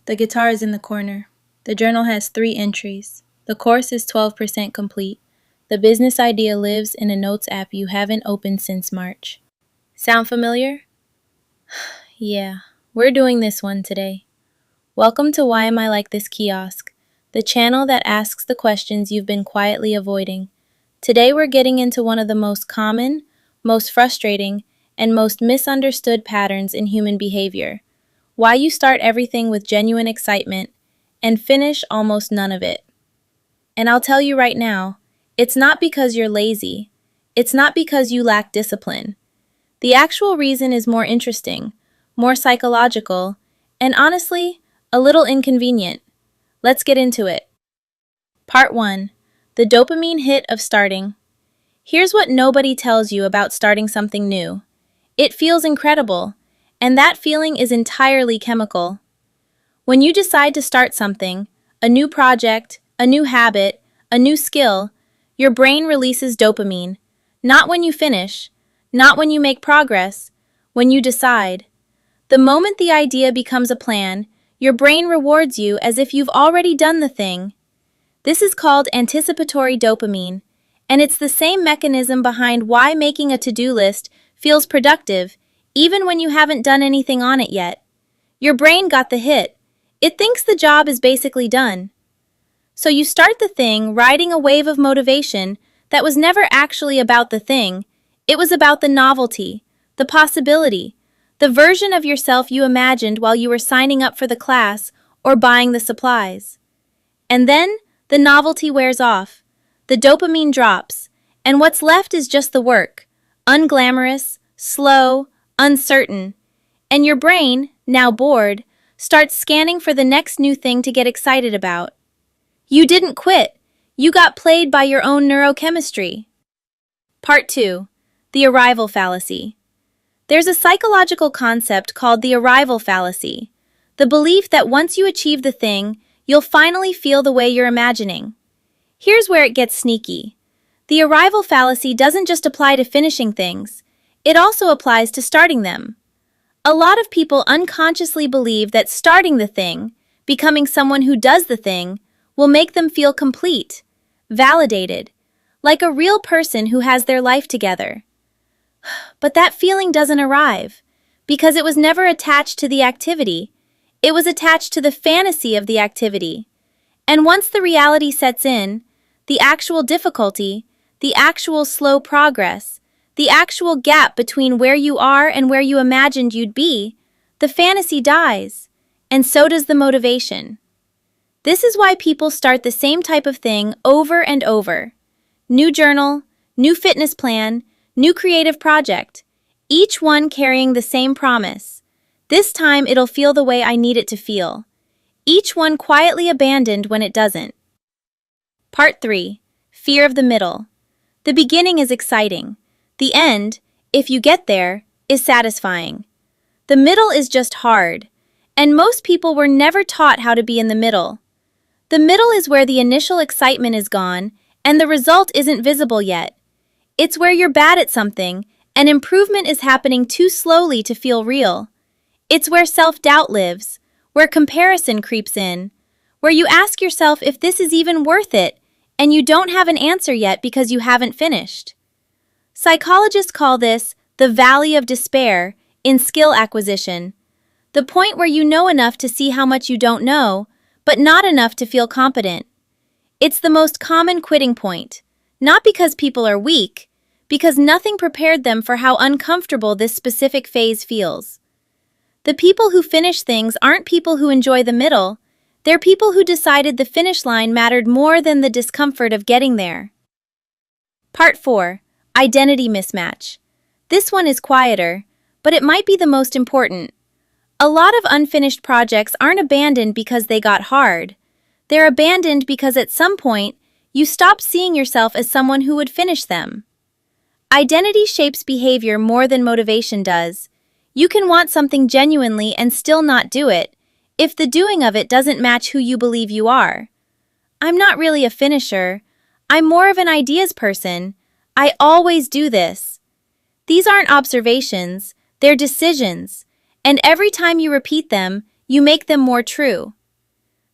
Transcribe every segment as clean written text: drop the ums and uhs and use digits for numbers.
The guitar is in the corner. The journal has 3 entries. The course is 12% complete. The business idea lives in a notes app you haven't opened since March. Sound familiar? Yeah, we're doing this one today. Welcome to Why Am I Like This Kiosk, the channel that asks the questions you've been quietly avoiding. Today we're getting into one of the most common, most frustrating, and most misunderstood patterns in human behavior. Why you start everything with genuine excitement and finish almost none of it. And I'll tell you right now, it's not because you're lazy. It's not because you lack discipline. The actual reason is more interesting, more psychological, and honestly, a little inconvenient. Let's get into it. Part 1. The dopamine hit of starting. Here's what nobody tells you about starting something new. It feels incredible, and that feeling is entirely chemical. When you decide to start something, a new project, a new habit, a new skill, your brain releases dopamine. Not when you finish, not when you make progress, when you decide. The moment the idea becomes a plan, your brain rewards you as if you've already done the thing. This is called anticipatory dopamine, and it's the same mechanism behind why making a to-do list feels productive, even when you haven't done anything on it yet. Your brain got the hit. It thinks the job is basically done. So you start the thing riding a wave of motivation that was never actually about the thing. It was about the novelty, the possibility, the version of yourself you imagined while you were signing up for the class or buying the supplies. And then the novelty wears off, the dopamine drops, and what's left is just the work, unglamorous, slow, uncertain, and your brain, now bored, starts scanning for the next new thing to get excited about. You didn't quit. You got played by your own neurochemistry. Part 2. The arrival fallacy. There's a psychological concept called the arrival fallacy, the belief that once you achieve the thing, you'll finally feel the way you're imagining. Here's where it gets sneaky. The arrival fallacy doesn't just apply to finishing things. It also applies to starting them. A lot of people unconsciously believe that starting the thing, becoming someone who does the thing, will make them feel complete, validated, like a real person who has their life together. But that feeling doesn't arrive, because it was never attached to the activity. It was attached to the fantasy of the activity. And once the reality sets in, the actual difficulty, the actual slow progress, the actual gap between where you are and where you imagined you'd be, the fantasy dies, and so does the motivation. This is why people start the same type of thing over and over. New journal, new fitness plan, new creative project, each one carrying the same promise. This time it'll feel the way I need it to feel. Each one quietly abandoned when it doesn't. Part 3. Fear of the middle. The beginning is exciting. The end, if you get there, is satisfying. The middle is just hard, and most people were never taught how to be in the middle. The middle is where the initial excitement is gone, and the result isn't visible yet. It's where you're bad at something, and improvement is happening too slowly to feel real. It's where self-doubt lives, where comparison creeps in, where you ask yourself if this is even worth it, and you don't have an answer yet because you haven't finished. Psychologists call this the valley of despair in skill acquisition, the point where you know enough to see how much you don't know, but not enough to feel competent. It's the most common quitting point, not because people are weak, because nothing prepared them for how uncomfortable this specific phase feels. The people who finish things aren't people who enjoy the middle, they're people who decided the finish line mattered more than the discomfort of getting there. Part 4. Identity mismatch. This one is quieter, but it might be the most important. A lot of unfinished projects aren't abandoned because they got hard. They're abandoned because at some point, you stopped seeing yourself as someone who would finish them. Identity shapes behavior more than motivation does. You can want something genuinely and still not do it, if the doing of it doesn't match who you believe you are. I'm not really a finisher. I'm more of an ideas person. I always do this. These aren't observations, they're decisions, and every time you repeat them, you make them more true.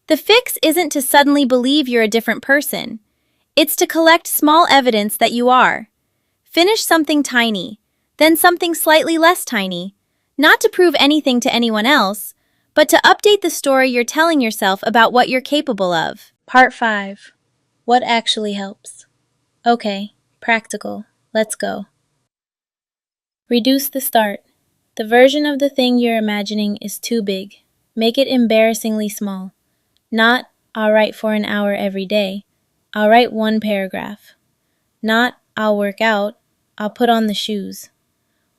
The fix isn't to suddenly believe you're a different person. It's to collect small evidence that you are. Finish something tiny, then something slightly less tiny, not to prove anything to anyone else, but to update the story you're telling yourself about what you're capable of. Part 5. What actually helps? Okay, practical. Let's go. Reduce the start. The version of the thing you're imagining is too big. Make it embarrassingly small. Not, I'll write for an hour every day. I'll write one paragraph. Not, I'll work out. I'll put on the shoes.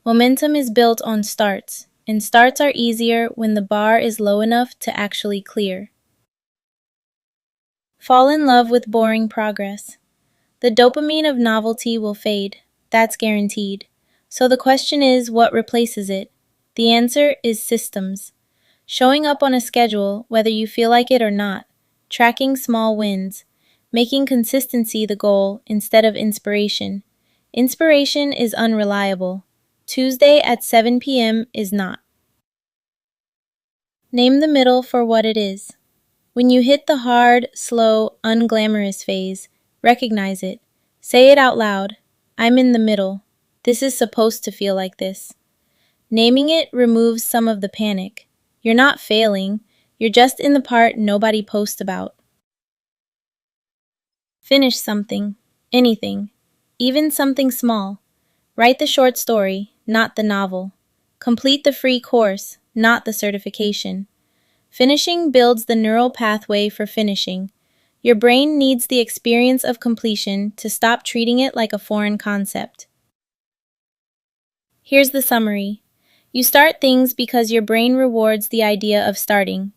Momentum is built on starts, and starts are easier when the bar is low enough to actually clear. Fall in love with boring progress. The dopamine of novelty will fade. That's guaranteed. So the question is, what replaces it? The answer is systems. Showing up on a schedule, whether you feel like it or not. Tracking small wins. Making consistency the goal instead of inspiration. Inspiration is unreliable. Tuesday at 7 p.m. is not. Name the middle for what it is. When you hit the hard, slow, unglamorous phase, recognize it. Say it out loud. I'm in the middle. This is supposed to feel like this. Naming it removes some of the panic. You're not failing. You're just in the part nobody posts about. Finish something. Anything. Even something small. Write the short story, not the novel. Complete the free course, not the certification. Finishing builds the neural pathway for finishing. Your brain needs the experience of completion to stop treating it like a foreign concept. Here's the summary. You start things because your brain rewards the idea of starting.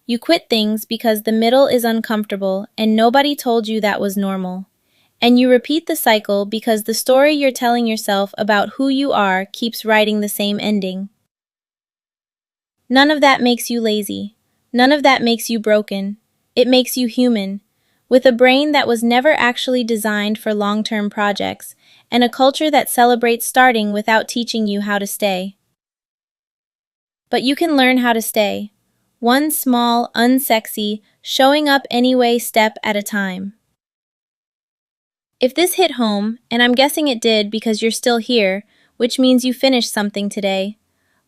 You quit things because the middle is uncomfortable and nobody told you that was normal. And you repeat the cycle because the story you're telling yourself about who you are keeps writing the same ending. None of that makes you lazy. None of that makes you broken. It makes you human, with a brain that was never actually designed for long-term projects, and a culture that celebrates starting without teaching you how to stay. But you can learn how to stay. One small, unsexy, showing up anyway step at a time. If this hit home, and I'm guessing it did because you're still here, which means you finished something today,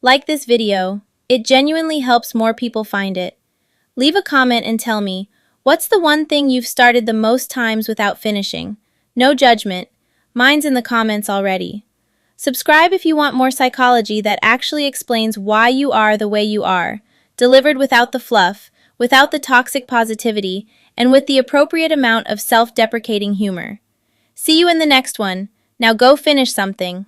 like this video. It genuinely helps more people find it. Leave a comment and tell me, what's the one thing you've started the most times without finishing? No judgment. Mine's in the comments already. Subscribe if you want more psychology that actually explains why you are the way you are, delivered without the fluff, without the toxic positivity, and with the appropriate amount of self-deprecating humor. See you in the next one. Now go finish something.